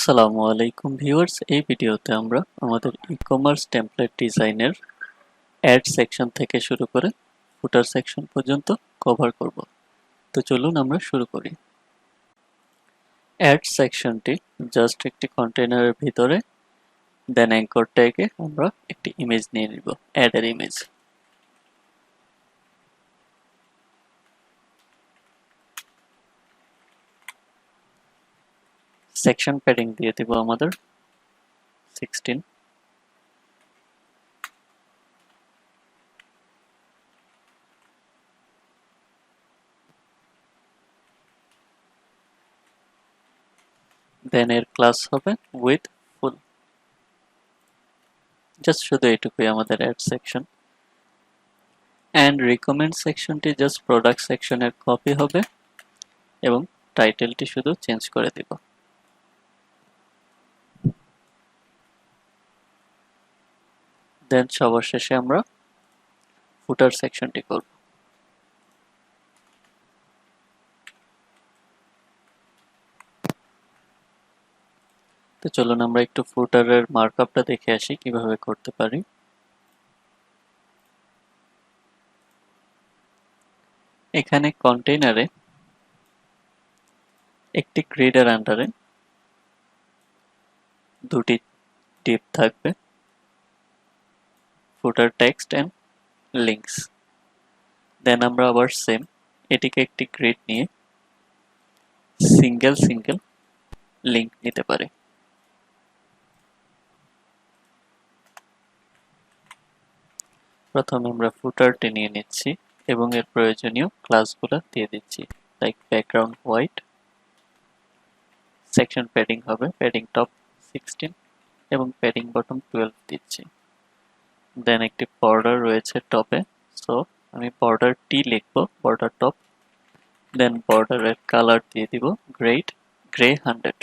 আসসালামু আলাইকুম ভিউয়ার্স, এই ভিডিওতে আমরা আমাদের ই-কমার্স টেমপ্লেট ডিজাইনের অ্যাড সেকশন থেকে শুরু করে ফুটার সেকশন পর্যন্ত কভার করব। তো চলুন আমরা শুরু করি। অ্যাড সেকশনটি জাস্ট একটি কন্টেইনারের ভিতরে, দেন অ্যাঙ্কর ট্যাগে আমরা একটি ইমেজ নিয়ে নিব, অ্যাডের ইমেজ। সেকশন প্যাডিং দিয়ে দিব আমাদের 16। দেন এর ক্লাস হবে উইথ ফুল। জাস্ট শুধু এটুকুই আমাদের অ্যাড সেকশন। অ্যান্ড রিকমেন্ড সেকশনটি জাস্ট প্রোডাক্ট সেকশনের কপি হবে এবং টাইটেলটি শুধু চেঞ্জ করে দিব। দেন সবার শেষে আমরা ফুটার সেকশনটি করব। তো চলুন আমরা একটু ফুটারের মার্কআপটা দেখে আসি কিভাবে করতে পারি। এখানে কন্টেইনারে একটি গ্রিডের আন্ডারে দুটি ডিপ থাকবে, ফুটার টেক্সট এন্ড লিংকস। দেন আমরা আবার সেম এটিকে একটি গ্রিড নিয়ে সিঙ্গেল লিংক নিতে পারি। প্রথমে আমরা ফুটারটি নিয়ে নিচ্ছি এবং এর প্রয়োজনীয় ক্লাসগুলো দিয়ে দিচ্ছি, like background white, section padding হবে প্যাডিং টপ 16 এবং প্যাডিং বটম 12 দিচ্ছি। দেন একটি বর্ডার রয়েছে টপে, সো আমি বর্ডার টি লিখব, বর্ডার টপ। দেন বর্ডারের কালার দিয়ে দিব গ্রে 100।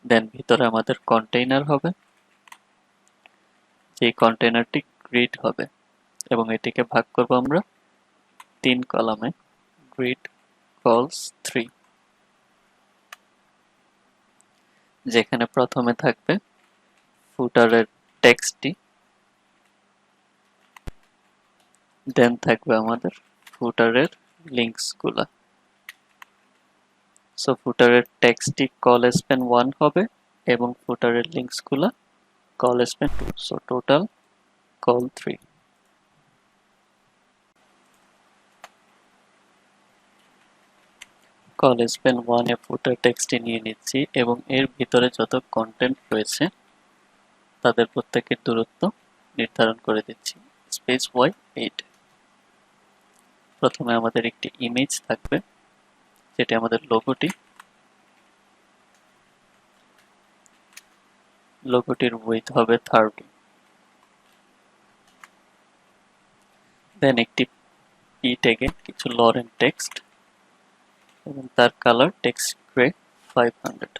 দেন ভিতরে আমাদের কন্টেইনার হবে, যে কন্টেইনারটি গ্রিড হবে এবং এটিকে ভাগ করব আমরা 3 কলামে, গ্রিড কলস 3, যেখানে প্রথমে থাকবে ফুটারের টেক্সটটি, দেন থাকবে আমাদের ফুটারের লিংকস গুলা। সো ফুটারের টেক্সটটি কল স্প্যান 1 হবে এবং ফুটারের লিংকস গুলা call span 2, so total call 3। Call span 1 এ ফুটার টেক্সটটি নিয়ে নিচ্ছি এবং এর ভিতরে যত কন্টেন্ট রয়েছে তাদের প্রত্যেকের দূরত্ব নির্ধারণ করে দিচ্ছি, স্পেস ওয়াই 8। প্রথমে আমাদের একটি ইমেজ থাকবে, যেটি আমাদের লোগোটির উইডথ হবে 30। দেন একটি পি ট্যাগে কিছু লর এন্ড টেক্সট এবং তার কালার টেক্সট গ্রে 500।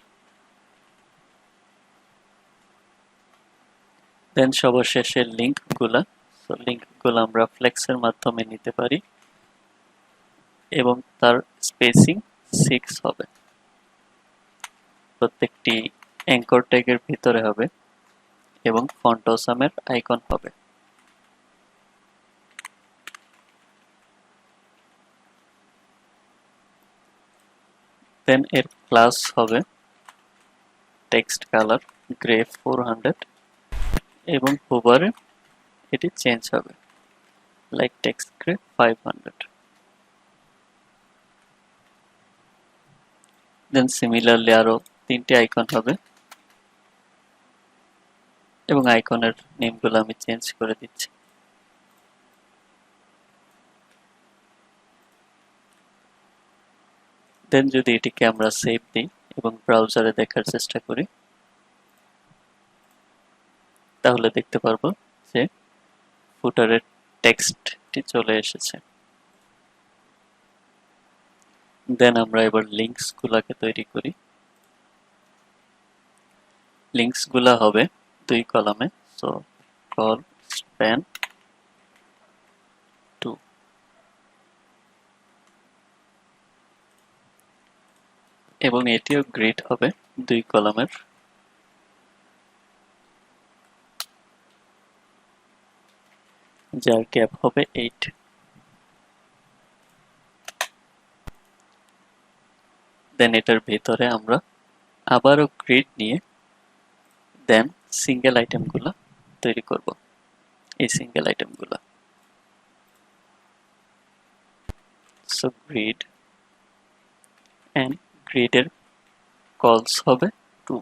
দেন সবার শেষে লিঙ্কগুলা, সো লিঙ্কগুলো আমরা ফ্লেক্সের মাধ্যমে নিতে পারি এবং তার স্পেসিং 6 হবে। প্রত্যেকটি অ্যাঙ্কর ট্যাগের ভিতরে হবে এবং ফন্ট অসামের আইকন হবে। দেন এর ক্লাস হবে টেক্সট কালার গ্রে 400 এবং হুবারে এটি চেঞ্জ হবে, লাইক টেক্সট গ্রে 500। দেন সিমিলারলি আরো 3টি আইকন হবে এবং আইকনের নেমগুলো আমি চেঞ্জ করে দিচ্ছি। দেন যদি এটিকে আমরা সেভ দিই এবং ব্রাউজারে দেখার চেষ্টা করি, তাহলে দেখতে পারবো যে ফুটারের টেক্সটটি চলে এসেছে। দেন আমরা এবার লিংকস গুলাকে তৈরি করি। লিংকস গুলা হবে 2 কলামে, সো কল স্প্যান 2। এবং এটিও গ্রিড হবে 2 কলামের, যার গ্যাপ হবে 8। দেন এটার ভিতরে আমরা আবারও গ্রিড নিয়ে দেন সিঙ্গেল আইটেমগুলো তৈরি করব, এই সিঙ্গেল আইটেমগুলো। সো গ্রিড এন্ড গ্রিডের কলস হবে 2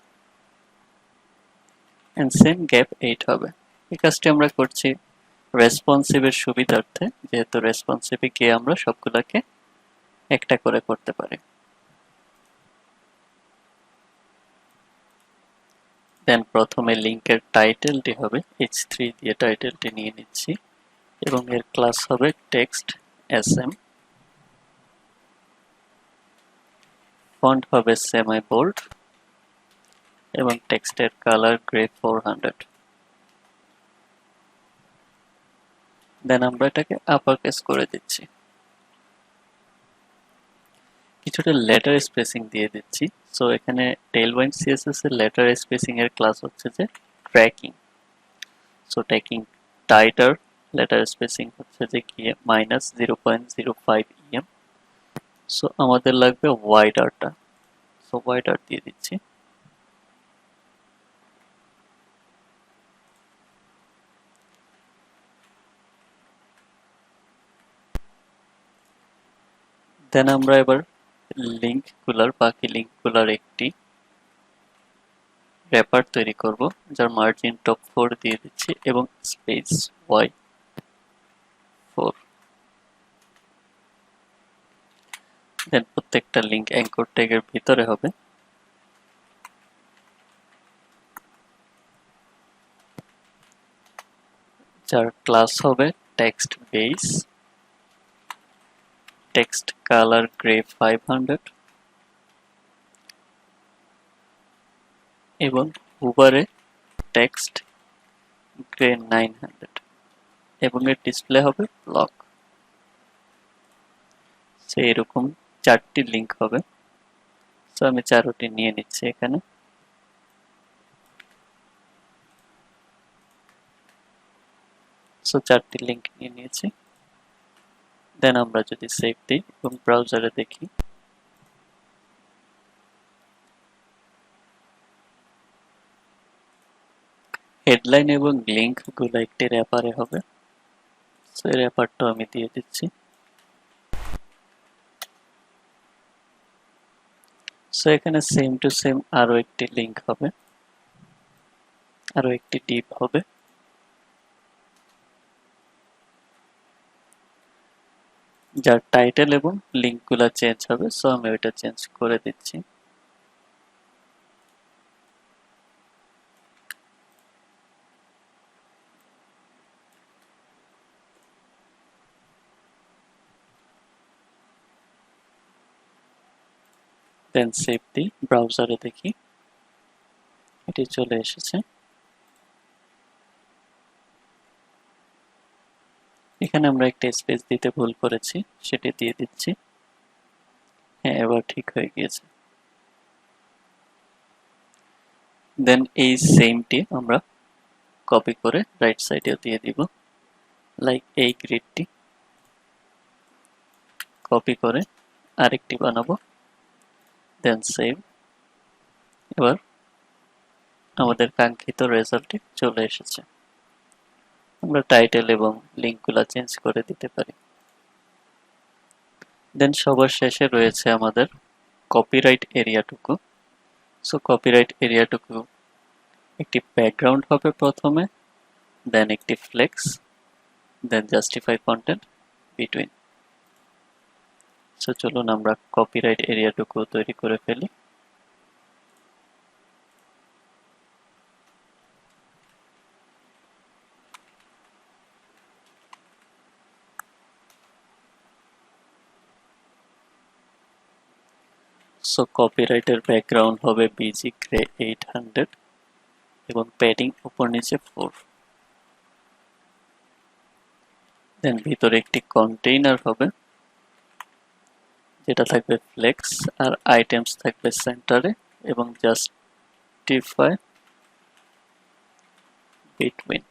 এন্ড সেম গ্যাপ 8 হবে। এই কাজটি আমরা করছি রেসপন্সিভের সুবিধার্থে, যেহেতু রেসপন্সিভে গিয়ে আমরা সবগুলোকে একটা করে করতে পারি। দেন প্রথমে লিঙ্কের টাইটেলটি হবে h3 দিয়ে টাইটেলটি নিয়ে নিচ্ছি এবং এর ক্লাস হবে টেক্সট sm, ফন্ট হবে সেমি বোল্ড এবং টেক্সটের কালার গ্রে 400। দেন আমরা এটাকে আপার কেস করে দিচ্ছি, কিছুটা লেটার স্পেসিং দিয়ে দিচ্ছি। সো এখানে টেইলওয়াইন্ড সিএসএস এর লেটার স্পেসিং এর ক্লাস হচ্ছে যে tracking. So tracking titre letter spacing হচ্ছে যে গিয়ে -0.05 em। সো আমাদের লাগবে ওয়াইডারটা, সো ওয়াইডার দিয়ে দিচ্ছি। দেন আমরা এবার বাকি লিঙ্কগুলার একটি র্যাপার তৈরি করব, যার মার্জিন টপ 4 দিয়ে দিচ্ছি এবং স্পেস y4। দেন প্রত্যেকটা লিঙ্ক অ্যাঙ্কর ট্যাগের ভিতরে হবে, যার ক্লাস হবে text base, text colour grey 500 এবং হুবারে টেক্সট গ্রে 900 এবং এর ডিসপ্লে হবে ব্লক। সো এরকম 4টি লিঙ্ক হবে। সো আমি 4টি নিয়ে নিচ্ছি এখানে। সো 4টি লিঙ্ক নিয়ে নিয়েছি। দেন আমরা যদি সেভ দিই এবং ব্রাউজারে দেখি, হেডলাইন এবং লিঙ্ক গুলো একটি র্যাপারে হবে। সো এই র্যাপারটা আমি দিয়ে দিচ্ছি। সো এখানে সেম টু সেম আরো একটি লিঙ্ক হবে, আরো একটি ডিপ হবে। যার টাইটেল এবং লিঙ্কগুলো চেঞ্জ হবে। সো আমি ওইটা চেঞ্জ করে দিচ্ছি। দেন সেভ দিই, ব্রাউজারে দেখি এটি চলে এসেছে। এখানে আমরা একটা স্পেস দিতে ভুল করেছি, সেটি দিয়ে দিচ্ছি। হ্যাঁ, এবার ঠিক হয়ে গিয়েছে। দেন এই সেমটি আমরা কপি করে রাইট সাইডেও দিয়ে দিব, লাইক এই গ্রিডটি কপি করে আরেকটি বানাবো। দেন সেভ। এবার আমাদের কাঙ্ক্ষিত রেজাল্টটি চলে এসেছে। আমরা টাইটেল এবং লিঙ্কগুলো চেঞ্জ করে দিতে পারি। দেন সবার শেষে রয়েছে আমাদের কপিরাইট এরিয়াটুকু। সো কপিরাইট এরিয়াটুকু একটি ব্যাকগ্রাউন্ড হবে প্রথমে, দেন একটি ফ্লেক্স, দেন জাস্টিফাই কন্টেন্ট বিটুইন। সো চলুন আমরা কপিরাইট এরিয়াটুকু তৈরি করে ফেলি। সো কপিরাইটের ব্যাকগ্রাউন্ড হবে বিজি গ্রে 800 এবং প্যাডিং উপর নিচে 4। দেন ভিতরে একটি কন্টেইনার হবে, যেটা থাকবে ফ্লেক্স, আর আইটেমস থাকবে সেন্টারে এবং জাস্টিফাই বিটুইন।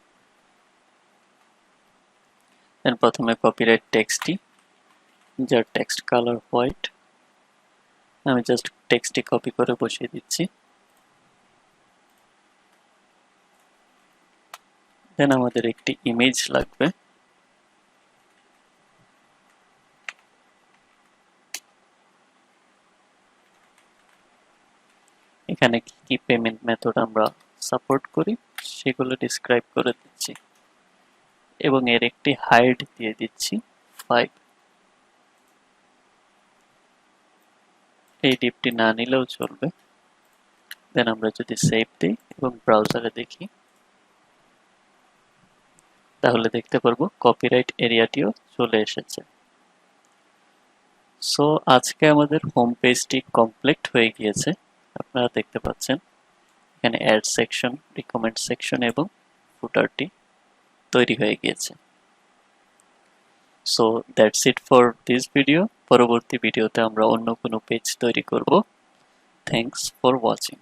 দেন প্রথমে কপিরাইট টেক্সটটি, যার টেক্সট কালার হোয়াইট, আমি জাস্ট টেক্সটটি কপি করে বসিয়ে দিচ্ছি। দেন আমাদের একটি ইমেজ লাগবে। এখানে কি কি পেমেন্ট মেথড আমরা সাপোর্ট করি সেগুলো ডিসক্রাইব করে দিচ্ছি এবং এর একটি হাইট দিয়ে দিচ্ছি 5। এই ডিপটি না নিলেও চলবে। দেন আমরা যদি সেভ দিই এবং ব্রাউজারে দেখি, তাহলে দেখতে পারবো কপিরাইট এরিয়াটিও চলে এসেছে। সো আজকে আমাদের হোম পেজটি কমপ্লিট হয়ে গিয়েছে। আপনারা দেখতে পাচ্ছেন এখানে অ্যাড সেকশন, রিকমেন্ড সেকশন এবং ফুটারটি তৈরি হয়ে গিয়েছে। So that's it for this video. পরবর্তী ভিডিওতে আমরা অন্য কোনো পেজ তৈরি করব। Thanks for watching.